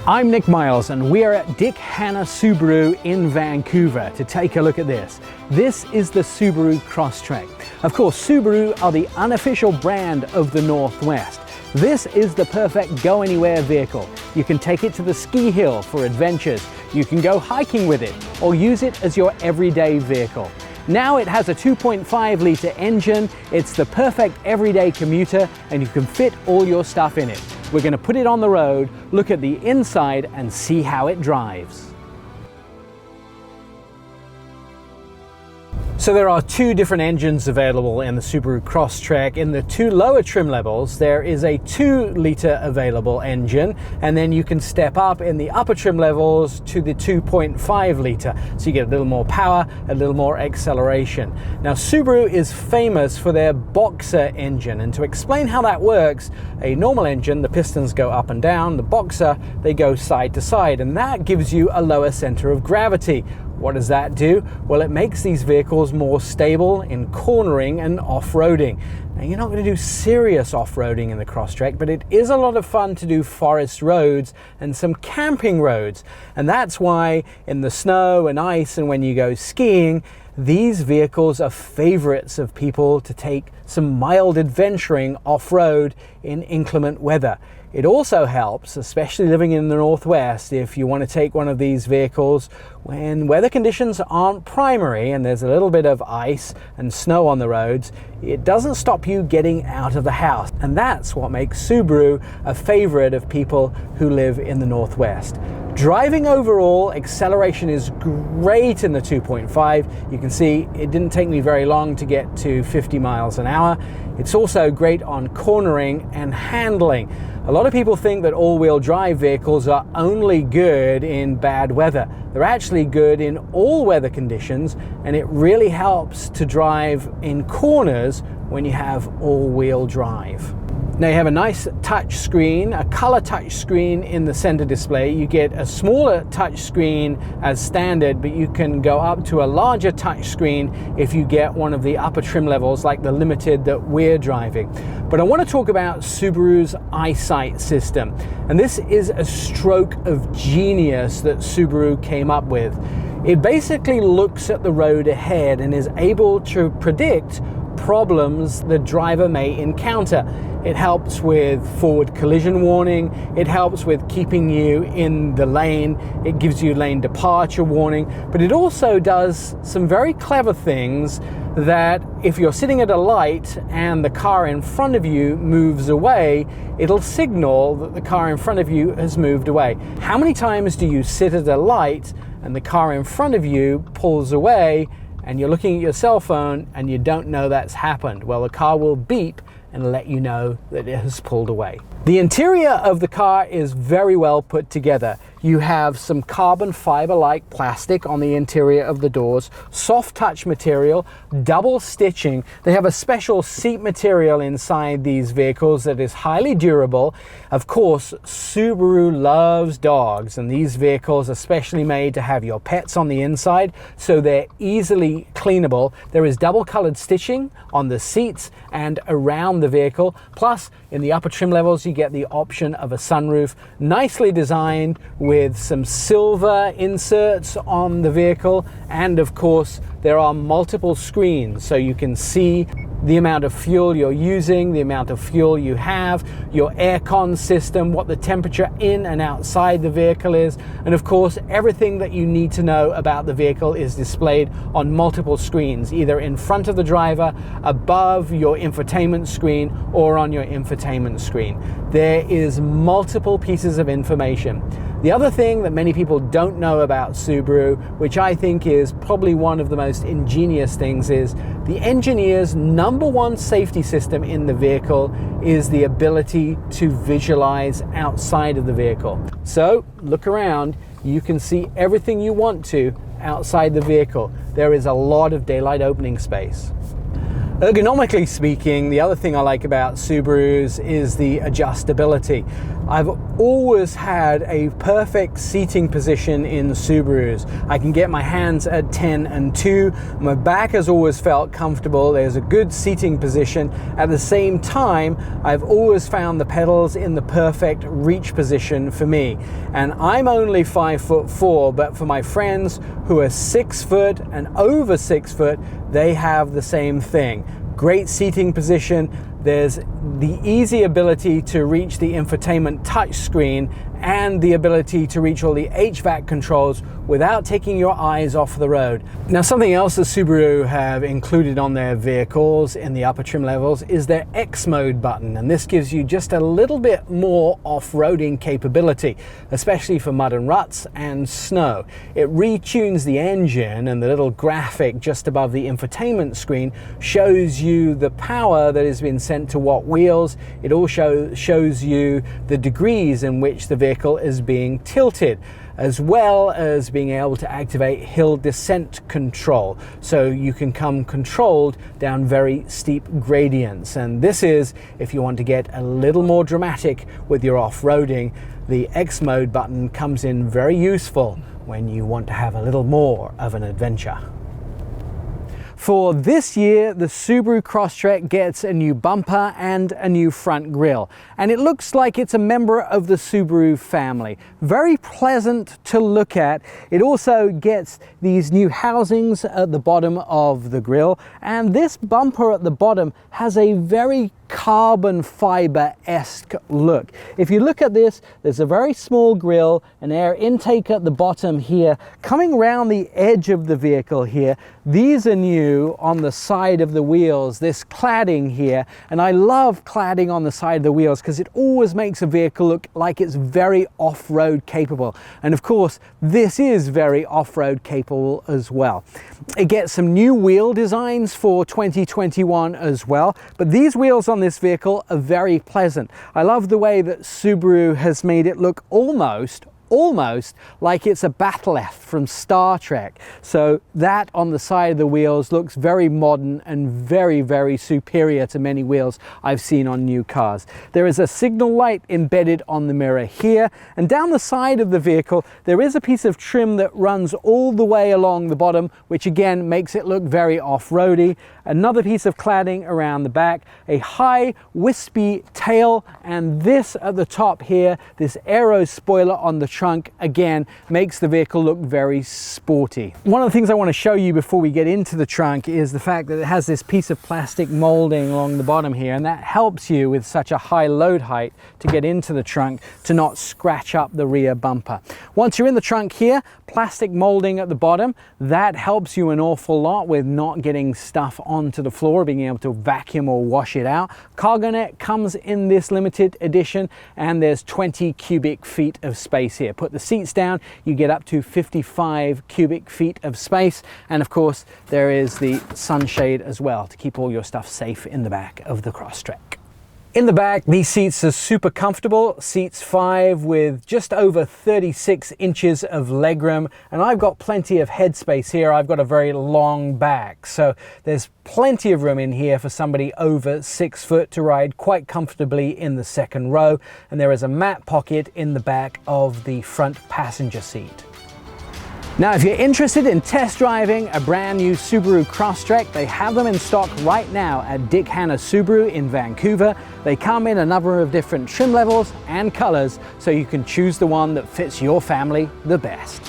I'm Nick Miles and we are at Dick Hanna Subaru in Vancouver to take a look at this. This is the Subaru Crosstrek. Of course, Subaru are the unofficial brand of the Northwest. This is the perfect go-anywhere vehicle. You can take it to the ski hill for adventures, you can go hiking with it, or use it as your everyday vehicle. Now it has a 2.5 litre engine, it's the perfect everyday commuter, and you can fit all your stuff in it. We're going to put it on the road, look at the inside, and see how it drives. So there are two different engines available in the Subaru Crosstrek. In the two lower trim levels, there is a 2 litre available engine, and then you can step up in the upper trim levels to the 2.5 litre. So you get a little more power, a little more acceleration. Now Subaru is famous for their Boxer engine, and to explain how that works, a normal engine, the pistons go up and down, the Boxer, they go side to side, and that gives you a lower center of gravity. What does that do? Well, it makes these vehicles more stable in cornering and off-roading. Now, you're not going to do serious off-roading in the Crosstrek, but it is a lot of fun to do forest roads and some camping roads. And that's why in the snow and ice and when you go skiing, these vehicles are favorites of people to take some mild adventuring off-road in inclement weather. It also helps, especially living in the Northwest, if you want to take one of these vehicles when weather conditions aren't primary and there's a little bit of ice and snow on the roads. It doesn't stop you getting out of the house, and that's what makes Subaru a favorite of people who live in the Northwest. Driving overall, acceleration is great in the 2.5. You can see it didn't take me very long to get to 50 miles an hour. It's also great on cornering and handling. A lot of people think that all-wheel drive vehicles are only good in bad weather. They're actually good in all weather conditions, and it really helps to drive in corners when you have all-wheel drive. Now you have a nice touch screen, a color touch screen in the center display. You get a smaller touch screen as standard, but you can go up to a larger touch screen if you get one of the upper trim levels like the Limited that we're driving. But I want to talk about Subaru's Eyesight System. And this is a stroke of genius that Subaru came up with. It basically looks at the road ahead and is able to predict problems the driver may encounter. It helps with forward collision warning, it helps with keeping you in the lane, it gives you lane departure warning, but it also does some very clever things that if you're sitting at a light and the car in front of you moves away, it'll signal that the car in front of you has moved away. How many times do you sit at a light and the car in front of you pulls away and you're looking at your cell phone and you don't know that's happened? Well, the car will beep and let you know that it has pulled away. The interior of the car is very well put together. You have some carbon fiber-like plastic on the interior of the doors, soft touch material, double stitching. They have a special seat material inside these vehicles that is highly durable. Of course, Subaru loves dogs, and these vehicles are specially made to have your pets on the inside, so they're easily cleanable. There is double colored stitching on the seats and around the vehicle. Plus, in the upper trim levels, you get the option of a sunroof, nicely designed with some silver inserts on the vehicle. And of course, there are multiple screens, so you can see the amount of fuel you're using, the amount of fuel you have, your aircon system, what the temperature in and outside the vehicle is, and of course everything that you need to know about the vehicle is displayed on multiple screens, either in front of the driver, above your infotainment screen, or on your infotainment screen. There is multiple pieces of information. The other thing that many people don't know about Subaru, which I think is probably one of the most ingenious things, is the engineer's #1 safety system in the vehicle is the ability to visualize outside of the vehicle. So look around, you can see everything you want to outside the vehicle. There is a lot of daylight opening space. Ergonomically speaking, the other thing I like about Subarus is the adjustability. I've always had a perfect seating position in Subarus. I can get my hands at 10 and 2. My back has always felt comfortable. There's a good seating position. At the same time, I've always found the pedals in the perfect reach position for me. And I'm only 5'4", but for my friends who are 6 foot and over 6 foot, they have the same thing. Great seating position. There's the easy ability to reach the infotainment touchscreen and the ability to reach all the HVAC controls without taking your eyes off the road. Now, something else that Subaru have included on their vehicles in the upper trim levels is their X mode button, and this gives you just a little bit more off-roading capability, especially for mud and ruts and snow. It retunes the engine, and the little graphic just above the infotainment screen shows you the power that has been sent to what wheels. It also shows you the degrees in which the vehicle is being tilted, as well as being able to activate hill descent control, so you can come controlled down very steep gradients. And this is if you want to get a little more dramatic with your off-roading. The X mode button comes in very useful when you want to have a little more of an adventure. For this year, the Subaru Crosstrek gets a new bumper and a new front grille, and it looks like it's a member of the Subaru family. Very pleasant to look at. It also gets these new housings at the bottom of the grille, and this bumper at the bottom has a very carbon fiber-esque look. If you look at this, there's a very small grille, an air intake at the bottom here. Coming around the edge of the vehicle here, these are new on the side of the wheels, this cladding here, and I love cladding on the side of the wheels because it always makes a vehicle look like it's very off-road capable. And of course, this is very off-road capable as well. It gets some new wheel designs for 2021 as well, but these wheels on this vehicle are very pleasant. I love the way that Subaru has made it look almost like it's a bat'leth from Star Trek. So that on the side of the wheels looks very modern and very, very superior to many wheels I've seen on new cars. There is a signal light embedded on the mirror here, and down the side of the vehicle there is a piece of trim that runs all the way along the bottom, which again makes it look very off-roady. Another piece of cladding around the back, a high wispy tail, and this at the top here, this aero spoiler on the trunk, again makes the vehicle look very sporty. One of the things I want to show you before we get into the trunk is the fact that it has this piece of plastic molding along the bottom here, and that helps you with such a high load height to get into the trunk to not scratch up the rear bumper. Once you're in the trunk here, plastic molding at the bottom, that helps you an awful lot with not getting stuff onto the floor, being able to vacuum or wash it out. Cargo net comes in this limited edition, and there's 20 cubic feet of space here. Put the seats down, you get up to 55 cubic feet of space, and of course there is the sunshade as well to keep all your stuff safe in the back of the Crosstrek. In the back, these seats are super comfortable, seats 5 with just over 36 inches of legroom, and I've got plenty of headspace here. I've got a very long back, so there's plenty of room in here for somebody over 6 foot to ride quite comfortably in the second row, and there is a mat pocket in the back of the front passenger seat. Now, if you're interested in test driving a brand new Subaru Crosstrek, they have them in stock right now at Dick Hanna Subaru in Vancouver. They come in a number of different trim levels and colors, so you can choose the one that fits your family the best.